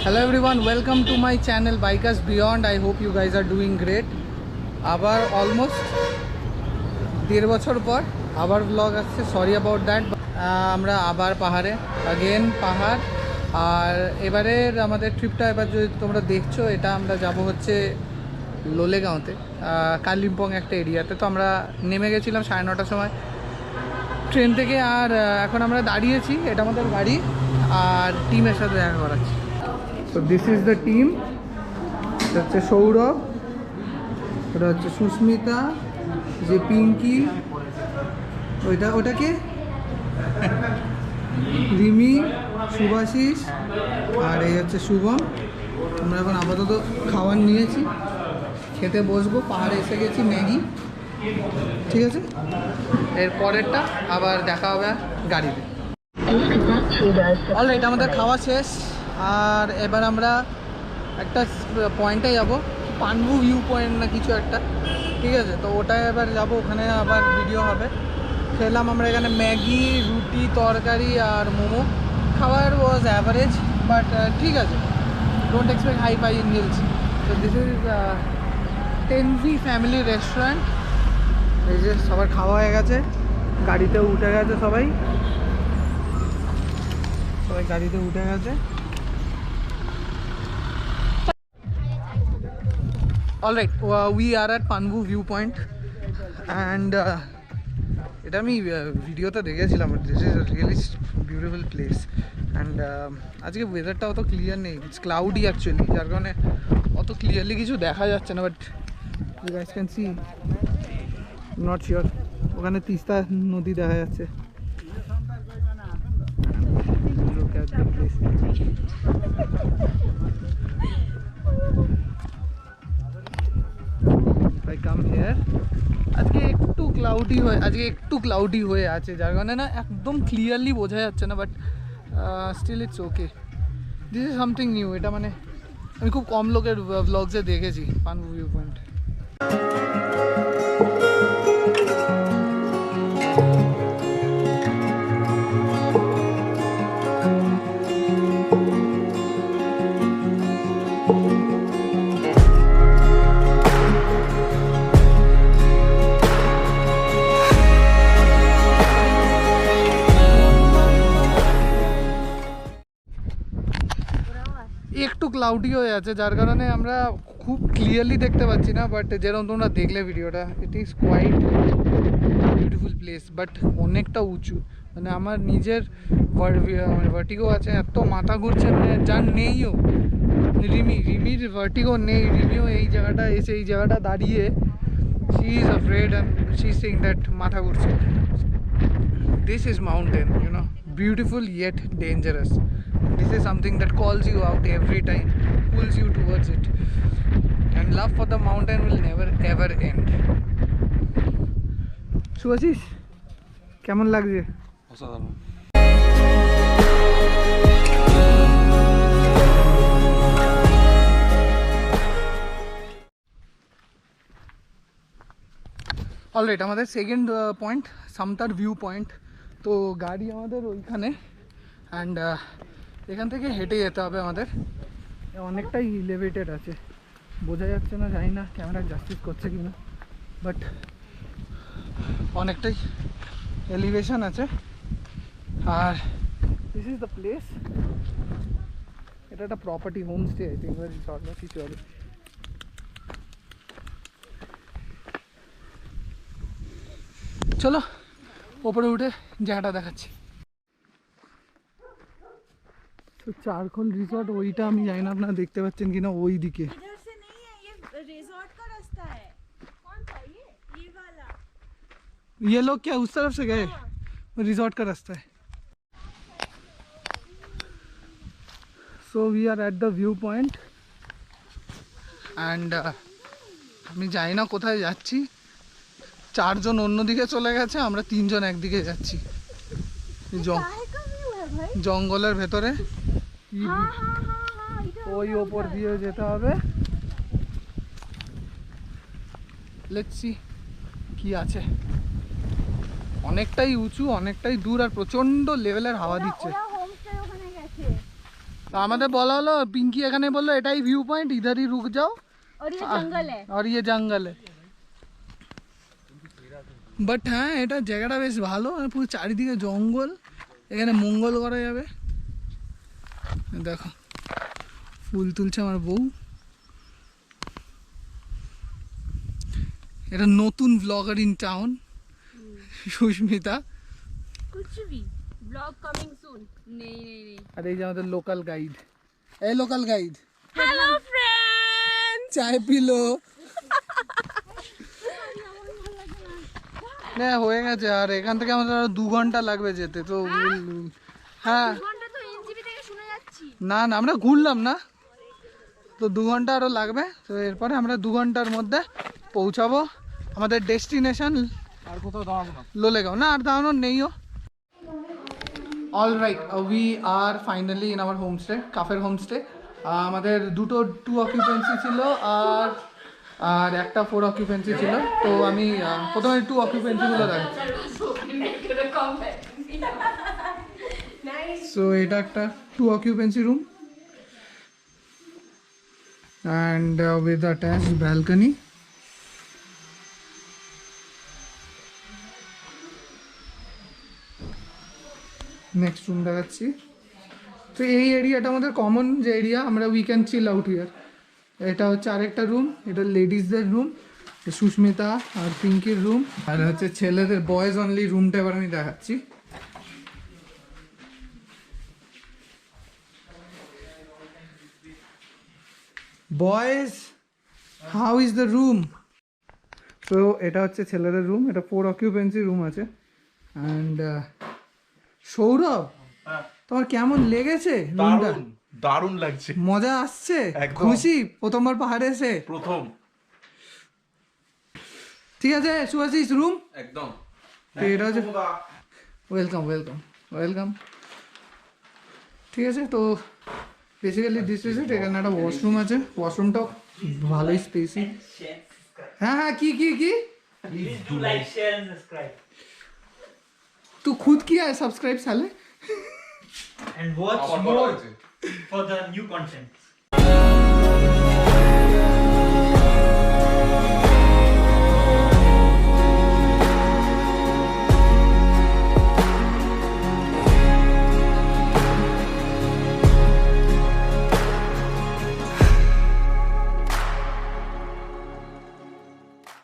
Hello everyone, welcome to my channel Bikers Beyond. I hope you guys are doing great. আবার almost 1.5 বছর পর আবার blog আসছে, sorry about that. আমরা আবার পাহাড়ে, আগেন পাহাড়। আর এবারের আমাদের ট্রিপটা এবার যদি তোমরা দেখছো, এটা আমরা যাব হচ্ছে লোলেগাঁওতে, কালিম্পং একটা এরিয়াতে। তো আমরা নেমে গেছিলাম 9:30টার সময় ট্রেন থেকে, আর এখন আমরা দাঁড়িয়েছি। এটা আমাদের গাড়ি, আর টিমের সাথে দেখা করাচ্ছি। তো দিস ইজ দ্য টিম। এটা হচ্ছে সৌরভ, ওটা হচ্ছে সুস্মিতা, যে পিঙ্কি, ওটাকে রিমি, শুভাশিস, আর এই হচ্ছে শুভম। আমরা এখন আপাতত খাবার নিয়েছি, খেতে বসবো। পাহাড়ে এসে গেছি, ম্যাগি, ঠিক আছে। এর পরেরটা আবার দেখা হবে গাড়িতে। অলরাইট, আমাদের খাওয়া শেষ, আর এবার আমরা একটা পয়েন্টে যাব, পানবু ভিউ পয়েন্ট না কিছু একটা, ঠিক আছে। তো ওটাই এবার যাব, ওখানে আবার ভিডিও হবে। খেলাম আমরা এখানে ম্যাগি, রুটি, তরকারি আর মোমো। খাবার ওয়াজ অ্যাভারেজ, বাট ঠিক আছে। Don't expect hi fi in hills. তো this is 10V family restaurant. এই যে সবার খাওয়া হয়ে গেছে, গাড়িতে উঠে গেছে সবাই গাড়িতে উঠে গেছে। Alright, we R at পানবু view point, and এটা আমি ভিডিওতে দেখেছিলাম। This is really beautiful place, and আজকে ওয়েদারটা অত ক্লিয়ার নেই, ইটস ক্লাউডি অ্যাকচুয়ালি, যার কারণে অত ক্লিয়ারলি কিছু দেখা যাচ্ছে না। But you guys can see, not sure. ওখানে তিস্তা নদী দেখা যাচ্ছে। আজকে একটু ক্লাউডি হয়ে আছে, যার কারণে না একদম ক্লিয়ারলি বোঝা যাচ্ছে না। But still it's okay, this is something new. এটা মানে আমি খুব কম লোকের ব্লগসে দেখেছি পানবু ভিউ পয়েন্ট। একটু ক্লাউডি হয়ে আছে, যার কারণে আমরা খুব ক্লিয়ারলি দেখতে পাচ্ছি না। বাট যেরকম তোমরা দেখলে ভিডিওটা, it is quite beautiful place, but অনেকটা উঁচু। মানে আমার নিজের ভার্টিগো আছে, এত মাথা ঘুরছে, মানে যার নেইও। রিমির ভার্টিগো নেই, রিমিও এই জায়গাটা এসে এই জায়গাটা দাঁড়িয়ে she is afraid and she is saying that মাথা ঘুরছে। This is mountain, you know, beautiful yet dangerous. This is something that calls you out every time, pulls you towards it, and love for the mountain will never ever end. Shubhashis, কেমন লাগছে? অসাধারণ। Alright, আমাদের second point Samthar view point. তো গাড়ি আমাদের ওইখানে, and এখান থেকে হেঁটে যেতে হবে আমাদের। অনেকটাই ইলেভেটেড আছে, বোঝা যাচ্ছে না, জানি না ক্যামেরা জাস্টিস করছে কি না, বাট অনেকটাই এলিভেশন আছে। আর দিস ইজ দ্য প্লেস। এটা একটা প্রপার্টি, হোমস্টে আই থিঙ্ক, কিছু হবে। চলো ওপরে উঠে জায়গাটা দেখাচ্ছি। তো চারকোল রিসর্ট, ওইটা আমি জানি না আপনারা দেখতে পাচ্ছেন কিনা, ওই দিকে। ये लोग क्या उस तरफ से गए? रिजॉर्ट का रास्ता है। So we are at the view point, and আমি জানি না কোথায় যাচ্ছি। 4 জন অন্যদিকে চলে গেছে, আমরা 3 জন একদিকে যাচ্ছি জঙ্গলের ভেতরে। ওই ওপর দিয়ে যেতে হবে। লেটস সি কি আছে। অনেকটাই উঁচু, অনেকটাই দূর, আর প্রচন্ড লেভেলের হাওয়া দিচ্ছে। तो हमारे बोला हलो पिंकी এখানে বললো এটাই ভিউ পয়েন্ট इधर ही रुक जाओ और ये जंगल है বাট হ্যাঁ এটা জায়গাটা বেশ ভালো পুরো চারিদিকে জঙ্গল এখানে মঙ্গল করা যাবে দেখো ফুল তুলছে আমার বউ এটা নতুন ব্লগার ইন টাউন সুস্মিতা कुछ भी ब्लॉग कमिंग सून नहीं আর এই যে আমাদের লোকাল গাইড এই লোকাল গাইড हेलो फ्रेंड्स চাय পিলো না হয়ে গেছে আর এখান থেকে আমাদের আরো 2 ঘন্টা লাগবে যেতে তো হ্যাঁ ঘন্টা তো এনজিবি থেকে শুনে যাচ্ছি না না আমরা ঘুরলাম না তো 2 ঘন্টা আরো লাগবে তো এরপরে আমরা 2 ঘন্টার মধ্যে পৌঁছাবো আমাদের ডেস্টিনেশন আর কোথাও দাঁড়াবো না লোলেগাঁও না আর দাঁড়ানোর নেইও alright we are finally in our homestay Kafer homestay আমাদের দুটো 2 অকুপেন্সি ছিল আর আর একটা 4 অকুপেন্সি ছিল তো আমি প্রথমে 2 অকুপেন্সিগুলো দেখাচ্ছি সো এটা একটা 2 occupancy room and with attached balcony next room দেখাচ্ছি তো এই এরিয়াটা আমাদের কমন যে এরিয়া আমরা we can chill out here এটা হচ্ছে আরেকটা রুম এটা লেডিসদের রুম সুস্মিতা আর পিঙ্কির রুম আর হচ্ছে ছেলেদের বয়েজ অনলি রুমটা এবার আমি দেখাচ্ছি boys how is the room তো এটা হচ্ছে ছেলেদের রুম এটা 4 অকুপেন্সি রুম আছে অ্যান্ড সৌরভ তোমার কেমন লেগেছে রুমটা দারুণ লাগছে মজা আসছে খুশি প্রথমবার পাহাড়ে এসে প্রথম ঠিক আছে সুভাষিস রুম একদম তো এটা হচ্ছে ওয়েলকাম ওয়েলকাম ওয়েলকাম ঠিক আছে তো বেসিক্যালি দিস ইজ ইট এখানে একটা ওয়াশরুম আছে ওয়াশরুমটাও ভালোই স্পেসি হ্যাঁ হ্যাঁ কি কি কি Please do like, share and subscribe. तू खुद किया है सब्सक्राइब साले And watch more for the new content.